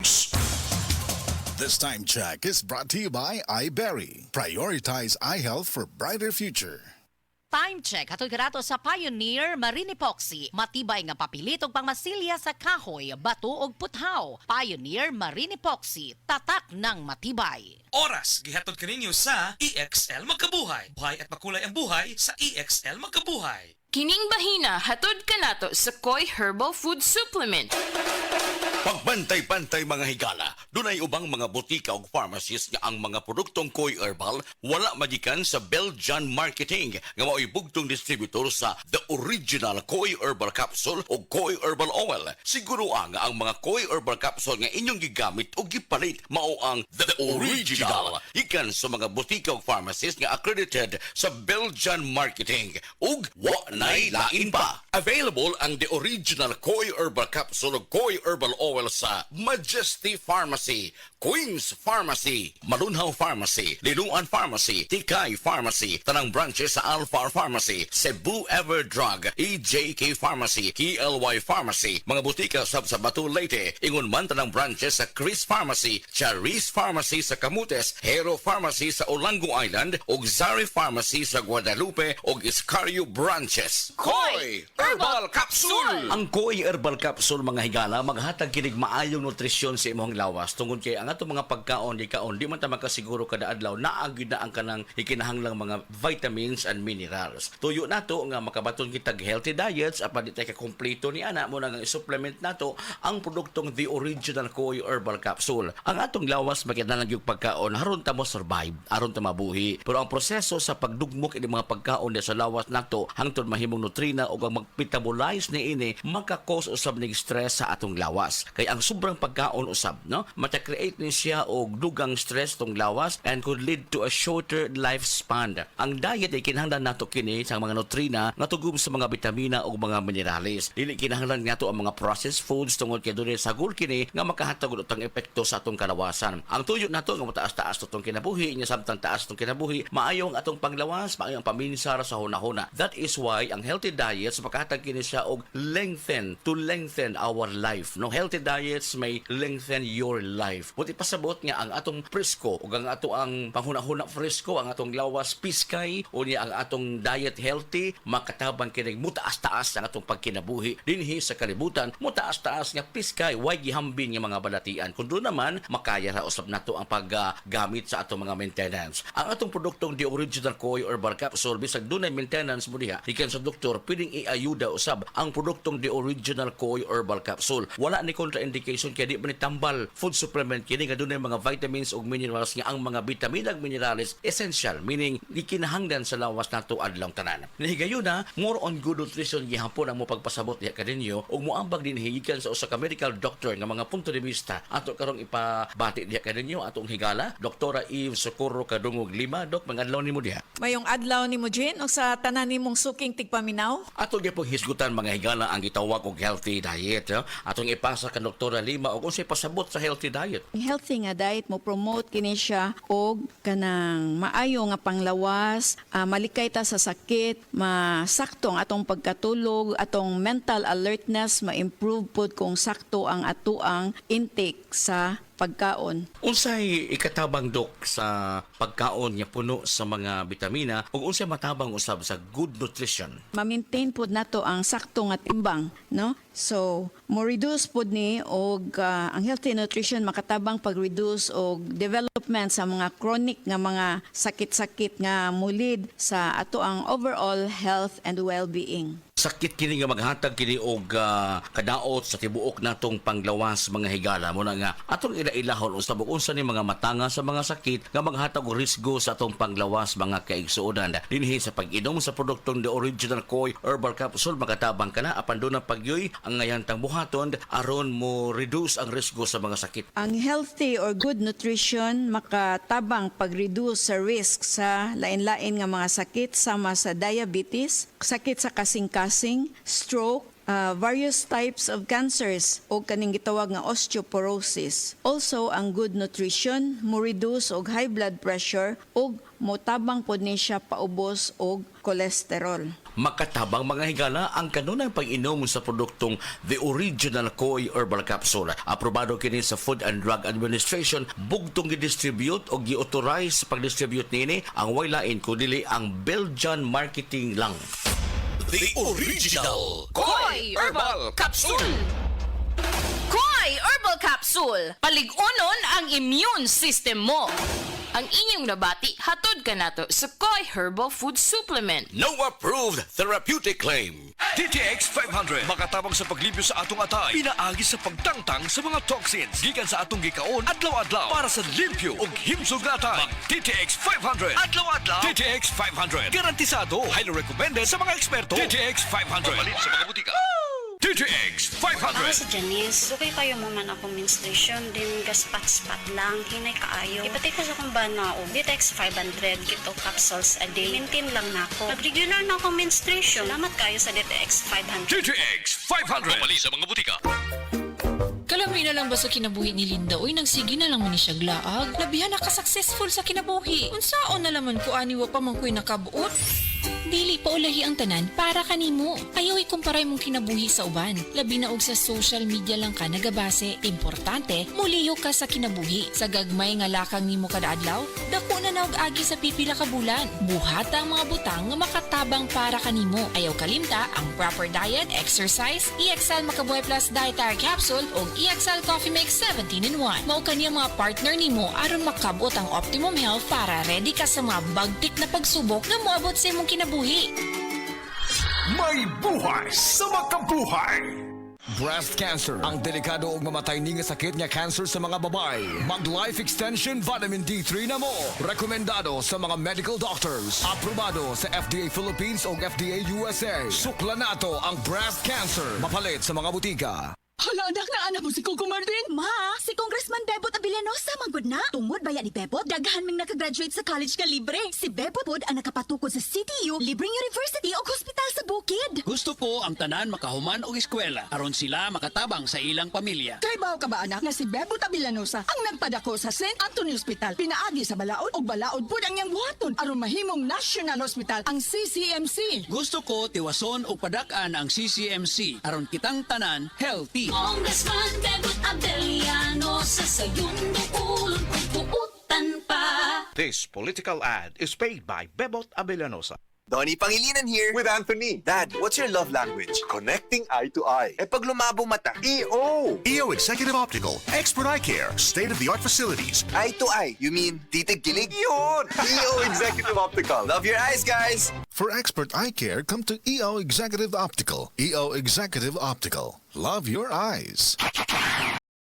This time check is brought to you by iBerry. Prioritize eye health for brighter future. Time check hatod kanato sa Pioneer Marine Epoxy. Matibay nga papilit og pangmasilya sa kahoy, bato ug puthaw. Pioneer Marine Epoxy, tatak ng matibay. Oras gihatod kaninyo sa EXL Magkabuhay. Buhay at makulay ang buhay sa EXL Magkabuhay. Kining bahina hatod kanato sa Koi Herbal Food Supplement. Pagbantay-bantay mga higala, dunay ubang mga butika ug pharmacies nga ang mga produktong Koi Herbal wala magikan sa Belgian Marketing nga mao'y bugtong distributor sa The Original Koi Herbal Capsule o Koi Herbal Oil. Siguro ang mga Koi Herbal Capsule nga inyong gigamit o gipalit mao ang The Original. Ikan sa mga butika ug pharmacies nga accredited sa Belgian Marketing ug wa nay lain pa. Available ang The Original Koi Herbal Capsule o Koi Herbal Oil sa Majesty Pharmacy, Queen's Pharmacy, Malunhaw Pharmacy, Linuan Pharmacy, Tikay Pharmacy, tanang branches sa Alpha Pharmacy, Cebu Everdrug, EJK Pharmacy, KLY Pharmacy, mga butika sa Batu Leyte, ingon man tanang branches sa Chris Pharmacy, Charis Pharmacy sa Camotes, Hero Pharmacy sa Olango Island, ug Zari Pharmacy sa Guadalupe ug Iscario branches. Koi Herbal Capsule! Ang Koi Herbal Capsule mga higala maghatag kinig maayong nutrisyon sa imong lawas tungod kay ang ato mga pagkaon di man ta makasiguro kada adlaw naagid na ang kanang ikinahanglang mga vitamins and minerals. Tuyo nato nga makabaton kitag healthy diets apan di tay ka kompleto ni ana mo nang supplement nato ang produktong The Original Koi Herbal Capsule. Ang atong lawas makinahanglan gyud pagkaon aron ta mo survive, aron ta mabuhi. Pero ang proseso sa pagdugmok ini mga pagkaon sa lawas nato hangtod mahimong nutrina o ang magmetabolize ni ini maka-cause usab ning stress sa atong lawas. Kay ang sobrang pagkaon usab no mata-create ni siya og dugang stress tong lawas and could lead to a shorter lifespan. Ang diet ay kinahanglan nato kini sa mga nutrina nga tugom sa mga bitamina ug mga minerales. Dili kinahanglan nato ang mga processed foods tungod kay dunay sagol kini nga makahatag og utang epekto sa atong kalawasan. Ang tuyo nato nga mataas-taas tutong kinabuhi nya samtang taas tutong kinabuhi maayo ang atong panglawas, maayo ang paminsar sa hunahuna. That is why ang healthy diets makahatag kini siya og lengthen our life. No, healthy diets may lengthen your life. Buti pasabot nga ang atong presko ug ang ato ang panghuna-huna presko, ang atong lawas piskay o niya ang atong diet healthy makatabang kini mutaas-taas ang atong pagkinabuhi dinhi sa kalibutan. Mutaas-taas nga piskay way gihambin nga mga balatian. Kun do naman makaya ra usab nato ang paggamit sa atong mga maintenance. Ang atong produktong The Original Koi Herbal Capsule bisag dunay maintenance mo diha ikan sa doktor pwedeng iayuda usab ang produktong The Original Koi Herbal Capsule. Wala ni contraindication kaya di ba ni tambal food supplement kini nga dunay mga vitamins ug minerals nga ang mga bitamina ug minerals essential meaning di kinahanglan sa lawas nato adlaw tanan. Nahigayon na more on good nutrition gihapon ang mo pagpasabot diha kadinyo ug moambag din higikan sa usa ka medical doctor nga mga punto de vista ato karong ipabati diha kadinyo atong higala Doktora Eve Socorro Kadungog Lima. Dok, mga adlaw nimo diha. Mayong adlaw nimo Jane o sa tanan nimong suking tigpaminaw. Ato gyapon hisgutan mga higala ang gitawag og healthy diet. Atong ipasa ka Doktora Lima og unsay pasabot sa healthy diet. Ang healthy nga diet mo promote kini siya og kanang maayo nga panglawas, malikay ta sa sakit, masakto ang atong pagkatulog, atong mental alertness ma-improve pod kung sakto ang atuang intake sa pagkaon. Unsay ikatabang dok sa pagkaon nga puno sa mga bitamina ug unsay matabang usab sa good nutrition? Ma-maintain pod nato ang sakto nga timbang, no? So, mo reduce pod ni og ang healthy nutrition makatabang pag-reduce og development sa mga chronic nga mga sakit-sakit nga mulid sa ato ang overall health and well-being. Sakit kini nga maghatag kini og kadaot sa tibuok natong panglawas mga higala mo na nga atong ilailahon usab og unsa ni mga matanga sa mga sakit nga maghatag og risgo sa atong panglawas mga kaigsuonan dinhi sa pag-inom sa produktong The Original Koi Herbal Capsule makatabang kana apan do na pagyoy ang ngayantang buhaton aron mo reduce ang risgo sa mga sakit. Ang healthy or good nutrition makatabang pag-reduce sa risk sa lain-lain nga mga sakit sama sa diabetes, sakit sa kasing-kasing, stroke, various types of cancers o kaning gitawag nga osteoporosis. Also, ang good nutrition mo reduce og high blood pressure og motabang pod ni siya paubos og cholesterol. Makatabang mga higala ang kanunang pag-inom sa produktong The Original Koi Herbal Capsule. Aprobado kini sa Food and Drug Administration, bugtong gi-distribute o gi-authorize sa pag-distribute nini ang waylain kundi ang Belgian marketing lang. The Original Koi Herbal Capsule! Koi Herbal Capsule! Paligunon ang immune system mo! Ang inyong nabati, hatod ka nato sa Koi Herbal Food Supplement. No approved therapeutic claim. DTX 500 makatabang sa paglibyo sa atong atay. Pinaagi sa pagtangtang sa mga toxins gikan sa atong gikaon adlaw-adlaw para sa limpyo ug himsog na atay. DTX 500 adlaw-adlaw. DTX 500 garantisado, highly recommended sa mga eksperto. DTX 500 mabalin sa mga butika. DTX 500. Ako si Janice. Sukay kayo mo man ako menstruation, din gaspat-spat lang, hinay kaayo. Ipatay ko sa kumbana o DTX 500, gito capsules a day. Maintain lang na ako. Pag-regular na ako menstruation, salamat kayo sa DTX 500. DTX 500 mabalin sa mga butika. Kalami na lang ba sa kinabuhi ni Linda? Uy, nagsige na lang man ni siya glaag. Labihan na ka-successful sa kinabuhi. Unsaon na laman ko aniwa pa man ko'y nakabuot? Dili pa ulahi ang tanan para kanimo. Ayaw ikumparay mong kinabuhi sa uban. Labi na og sa social media lang ka nagabase. Importante, muliyo ka sa kinabuhi. Sa gagmay nga lakang nimo kada adlaw, dako na naog agi sa pipila ka bulan. Buhata ang mga butang nga makatabang para kanimo. Ayaw kalimta ang proper diet, exercise, EXL Makabuhay Plus Dietary Capsule o EXL Coffee Mix 17-in-1. Mao kaniya mga partner nimo aron makabot ang optimum health para ready ka sa mga bagtik na pagsubok na moabot sa imong kinabuhi. May buhay sa makabuhay! Breast cancer, ang delikado ug mamatay ni nga sakit nga cancer sa mga babae. Mag Life Extension Vitamin D3 na mo. Rekomendado sa mga medical doctors. Aprobado sa FDA Philippines ug FDA USA. Sukla nato ang breast cancer. Mapalit sa mga butika. Hala, anak na anak mo si Coco Martin. Ma, si Congressman Bebot Abilianosa manggod na. Tungod baya ni Bebot, daghan ming nakagraduate sa college ka libre. Si Bebot pod ang nakapatukod sa CTU, libreng university o hospital sa bukid. Gusto ko ang tanan makahuman og eskwela aron sila makatabang sa ilang pamilya. Kaybaw ka ba anak na si Bebot Abilianosa ang nagpadako sa St. Anthony Hospital. Pinaagi sa balaod og balaod pod ang iyang buhaton aron mahimong National Hospital ang CCMC. Gusto ko tiwason og padak-an ang CCMC aron kitang tanan healthy. Congressman Bebot Abilianosa sa iyong duulon kung buutan pa. This political ad is paid by Bebot Abilianosa. Donnie Pangilinan here. With Anthony. Dad, what's your love language? Connecting eye to eye. Eh pag lumabo mata. EO! EO Executive Optical, expert eye care, state-of-the-art facilities. Eye to eye, you mean titig kilig? Yun! EO Executive Optical. Love your eyes, guys! For expert eye care, come to EO Executive Optical. EO Executive Optical. Love your eyes.